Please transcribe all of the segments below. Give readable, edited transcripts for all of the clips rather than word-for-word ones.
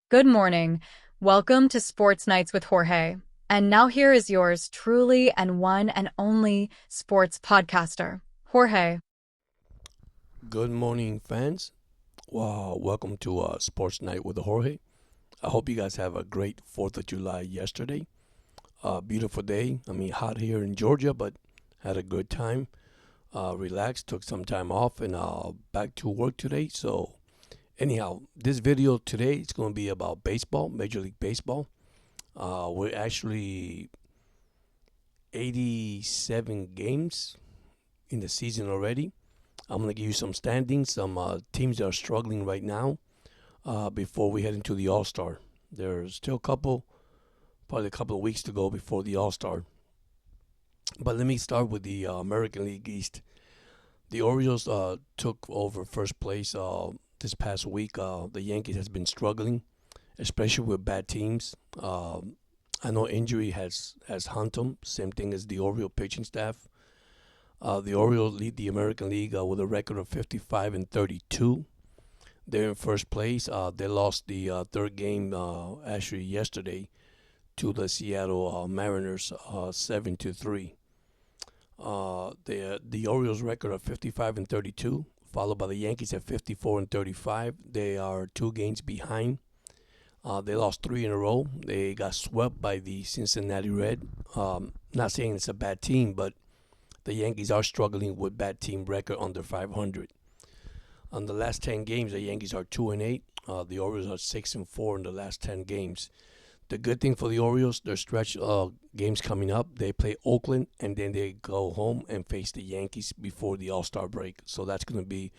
Good morning. Welcome to Sports Nights with Jorge. And now here is yours truly and one and only sports podcaster, Jorge. Good morning, fans. Welcome to Sports Night with Jorge. I hope you guys have a great 4th of July yesterday. Beautiful day. Hot here in Georgia, but had a good time. Relaxed, took some time off, and back to work today. So, anyhow, this video today is going to be about baseball, Major League Baseball. We're actually 87 games in the season already. I'm going to give you some standings, some teams that are struggling right now before we head into the All-Star. There's still probably a couple of weeks to go before the All-Star. But let me start with the American League East. The Orioles took over first place this past week. The Yankees has been struggling, especially with bad teams. I know injury has hunted them. Same thing as the Oriole pitching staff. The Orioles lead the American League with a record of 55-32. They're in first place. They lost the third game actually yesterday to the Seattle Mariners 7-3. The Orioles record of 55-32, followed by the Yankees at 54-35. They are 2 games behind. They lost 3 in a row. They got swept by the Cincinnati Red. Not saying it's a bad team, but the Yankees are struggling with bad team record under 500. On the last 10 games, the Yankees are 2-8. The Orioles are 6-4 in the last 10 games. The good thing for the Orioles, their stretch games coming up. They play Oakland, and then they go home and face the Yankees before the All-Star break. So that's going to be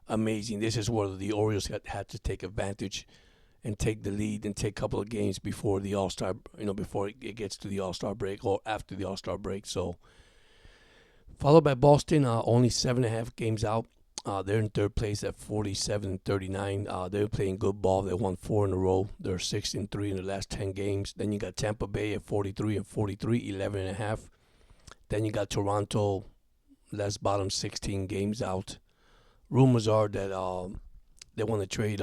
amazing. This is where the Orioles had to take advantage and take the lead and take a couple of games before the All-Star, before it gets to the All-Star break or after the All-Star break. So followed by Boston, only 7.5 games out. They're in third place at 47-39. They're playing good ball. They won 4 in a row. They're 6-3 in the last 10 games. Then you got Tampa Bay at 43-43, 11.5. Then you got Toronto, last bottom 16 games out. Rumors are that they want to trade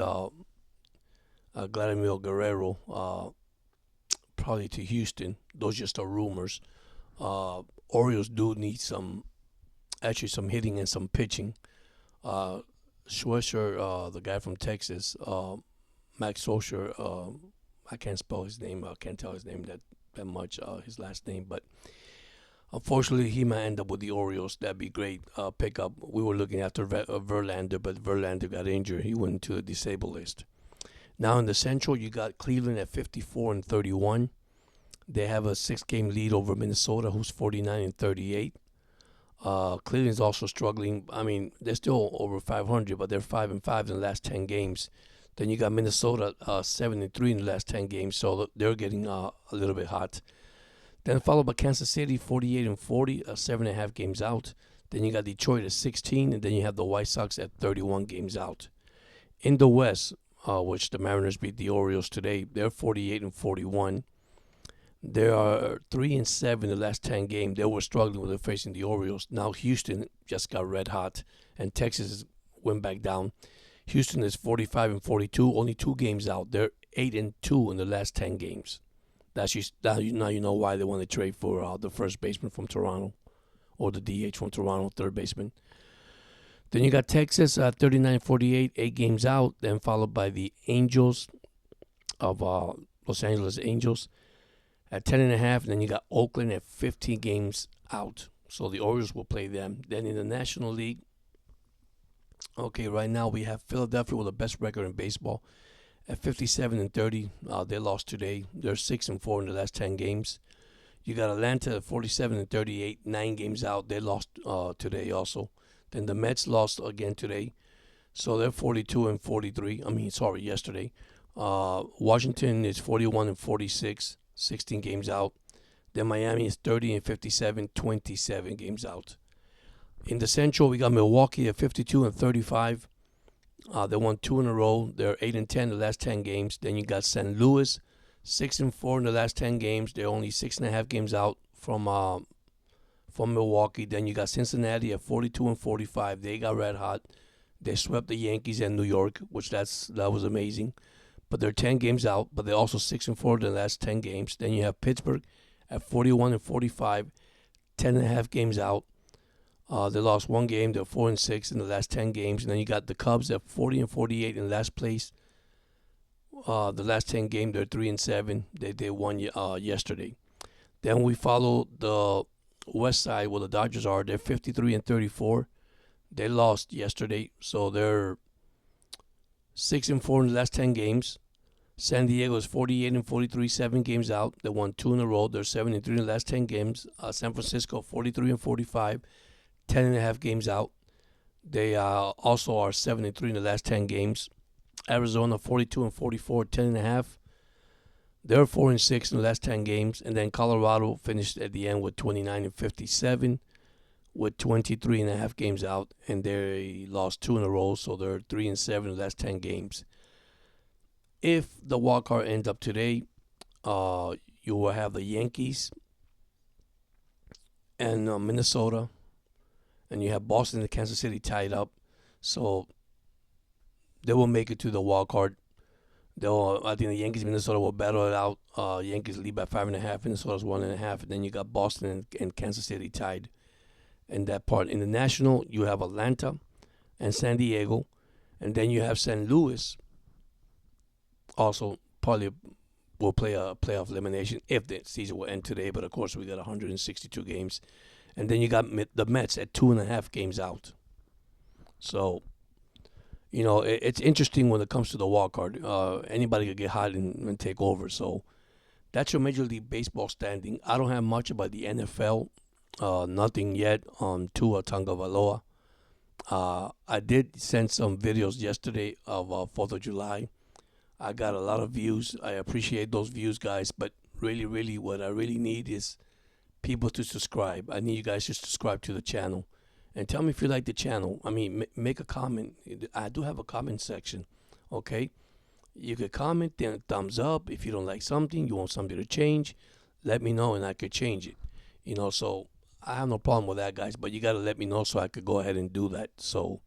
Vladimir Guerrero probably to Houston. Those just are rumors. Orioles do need some hitting and some pitching. Schwarzer, the guy from Texas, Max Scherzer, I can't spell his name. I can't tell his name that much, his last name. But unfortunately, he might end up with the Orioles. That'd be great pickup. We were looking after Verlander, but Verlander got injured. He went into the disabled list. Now in the Central, you got Cleveland at 54-31. They have a 6-game lead over Minnesota, who's 49-38. Cleveland's also struggling. They're still over 500, but they're 5-5 in the last 10 games. Then you got Minnesota 7-3 in the last 10 games, so they're getting a little bit hot. Then followed by Kansas City 48-40, 7.5 games out. Then you got Detroit at 16, and then you have the White Sox at 31 games out. In the West, which the Mariners beat the Orioles today, they're 48-41. They are 3-7 in the last 10 games. They were struggling with facing the Orioles. Now Houston just got red hot, and Texas went back down. Houston is 45-42, only 2 games out. They're 8-2 in the last 10 games. Now you know why they want to trade for the first baseman from Toronto, or the DH from Toronto, third baseman. Then you got Texas 39-48, 8 games out. Then followed by the Angels of Los Angeles Angels at 10.5, and then you got Oakland at 15 games out. So the Orioles will play them. Then in the National League, okay, right now we have Philadelphia with the best record in baseball at 57-30. They lost today. They're 6-4 in the last 10 games. You got Atlanta at 47-38, 9 games out. They lost today also. Then the Mets lost again today. So they're 42-43. Yesterday. Washington is 41-46. 16 games out. Then Miami is 30-57, 27 games out. In the Central, we got Milwaukee at 52-35. They won 2 in a row. They're 8-10 in the last 10 games. Then you got St. Louis, 6-4 in the last 10 games. They're only 6.5 games out from Milwaukee. Then you got Cincinnati at 42-45. They got red hot. They swept the Yankees and New York, which that was amazing. but they're 10 games out. But they're also 6-4 in the last 10 games. Then you have Pittsburgh at 41-45, 10.5 games out. They lost one game. They're 4-6 in the last 10 games. And then you got the Cubs at 40-48 in last place. The last 10 games, they're 3-7. They won yesterday. Then we follow the West Side where the Dodgers are. They're 53-34. They lost yesterday, so they're 6-4 in the last 10 games. San Diego is 48-43, 7 games out. They won 2 in a row. They're 7-3 in the last 10 games. San Francisco 43-45, 10.5 games out. They also are 7-3 in the last 10 games. Arizona 42-44, 10.5. They're 4-6 in the last 10 games. And then Colorado finished at the end with 29-57 with 23.5 games out. And they lost 2 in a row, so they're 3-7 in the last 10 games. If the wild card ends up today, you will have the Yankees and Minnesota. And you have Boston and Kansas City tied up. So they will make it to the wild card. I think the Yankees and Minnesota will battle it out. Yankees lead by 5.5. Minnesota's 1.5. And then you got Boston and Kansas City tied in that part. In the National, you have Atlanta and San Diego. And then you have St. Louis. Also, probably will play a playoff elimination if the season will end today. But, of course, we got 162 games. And then you got the Mets at 2.5 games out. So, you know, it's interesting when it comes to the wild card. Anybody could get hot and take over. So that's your Major League Baseball standing. I don't have much about the NFL. Nothing yet on Tua Tagovailoa. I did send some videos yesterday of 4th of July. I got a lot of views. I appreciate those views, guys. But really, what I really need is people to subscribe. I need you guys to subscribe to the channel. And tell me if you like the channel. I mean, make a comment. I do have a comment section, okay? You could comment, then thumbs up. If you don't like something, you want something to change, let me know and I could change it. You know, so I have no problem with that, guys. But you got to let me know so I could go ahead and do that. So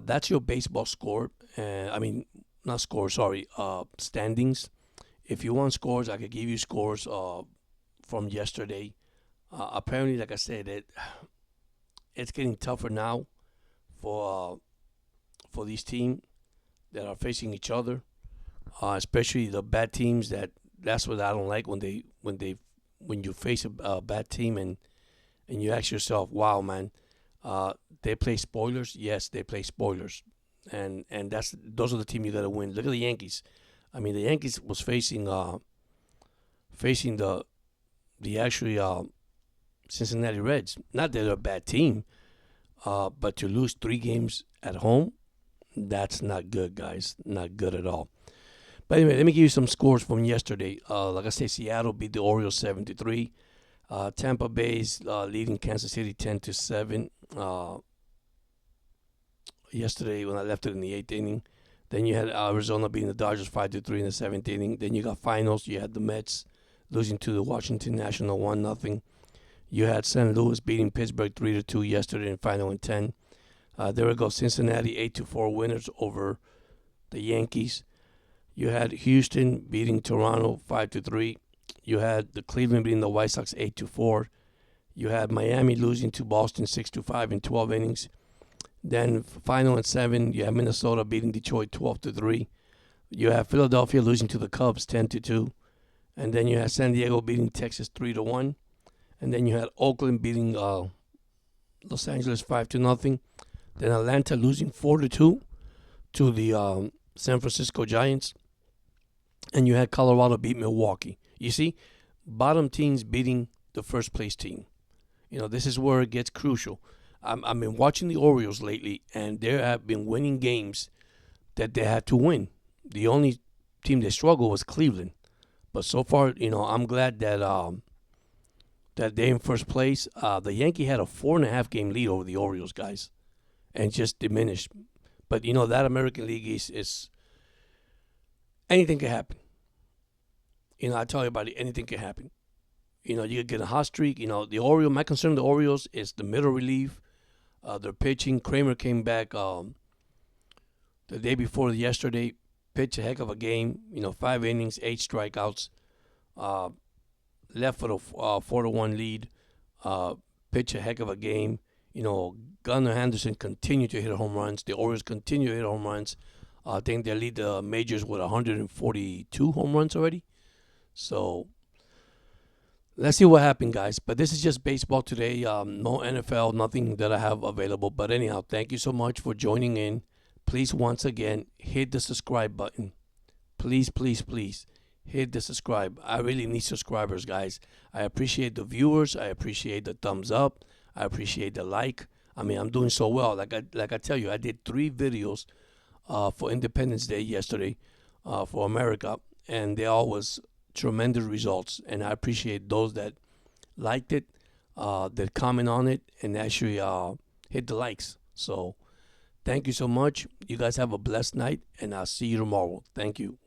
that's your baseball score. Not score, sorry, standings. If you want scores, I could give you scores from yesterday. Apparently, like I said, it's getting tougher now for these teams that are facing each other, especially the bad teams. That's what I don't like when you face a bad team and you ask yourself, wow, man, they play spoilers. Yes, they play spoilers, and those are the team you got to win. Look at the Yankees. I mean, the Yankees was facing the actually Cincinnati Reds. Not that they're a bad team, but to lose 3 games at home, that's not good, guys. Not good at all. But anyway, let me give you some scores from yesterday. Like I said, Seattle beat the Orioles 7-3. Tampa Bay's leading Kansas City 10-7. Yesterday when I left it in the 8th inning. Then you had Arizona beating the Dodgers 5-3 in the 7th inning. Then you got finals. You had the Mets losing to the Washington National 1-0. You had St. Louis beating Pittsburgh 3-2 yesterday in final in 10. There we go. Cincinnati 8-4 winners over the Yankees. You had Houston beating Toronto 5-3. You had the Cleveland beating the White Sox 8-4. You had Miami losing to Boston 6-5 in 12 innings. Then final in 7, you had Minnesota beating Detroit 12-3. You have Philadelphia losing to the Cubs 10-2. And then you had San Diego beating Texas 3-1. And then you had Oakland beating Los Angeles 5-0. Then Atlanta losing 4-2 to the San Francisco Giants. And you had Colorado beat Milwaukee. You see, bottom teams beating the first place team. You know, this is where it gets crucial. I've been watching the Orioles lately, and they have been winning games that they had to win. The only team that struggled was Cleveland. But so far, you know, I'm glad that that they're in first place. The Yankee had a 4.5 game lead over the Orioles, guys, and just diminished. But, you know, that American League is anything can happen. You know, I tell you about it, anything can happen. You know, you could get a hot streak. You know, my concern with the Orioles is the middle relief. Their pitching. Kramer came back the day before yesterday. pitched a heck of a game. 5 innings, 8 strikeouts. Left for the 4-1 lead. Pitched a heck of a game. Gunnar Henderson continued to hit home runs. The Orioles continue to hit home runs. I think they lead the majors with 142 home runs already. So let's see what happens, guys. But this is just baseball today. No NFL, nothing that I have available. But anyhow, thank you so much for joining in. Please, once again, hit the subscribe button. Please, please, please hit the subscribe. I really need subscribers, guys. I appreciate the viewers. I appreciate the thumbs up. I appreciate the like. I mean, I'm doing so well. Like I tell you, I did 3 videos for Independence Day yesterday for America, and they all was tremendous results. And I appreciate those that liked it, that comment on it, and actually hit the likes. So thank you so much. You guys have a blessed night, and I'll see you tomorrow. Thank you.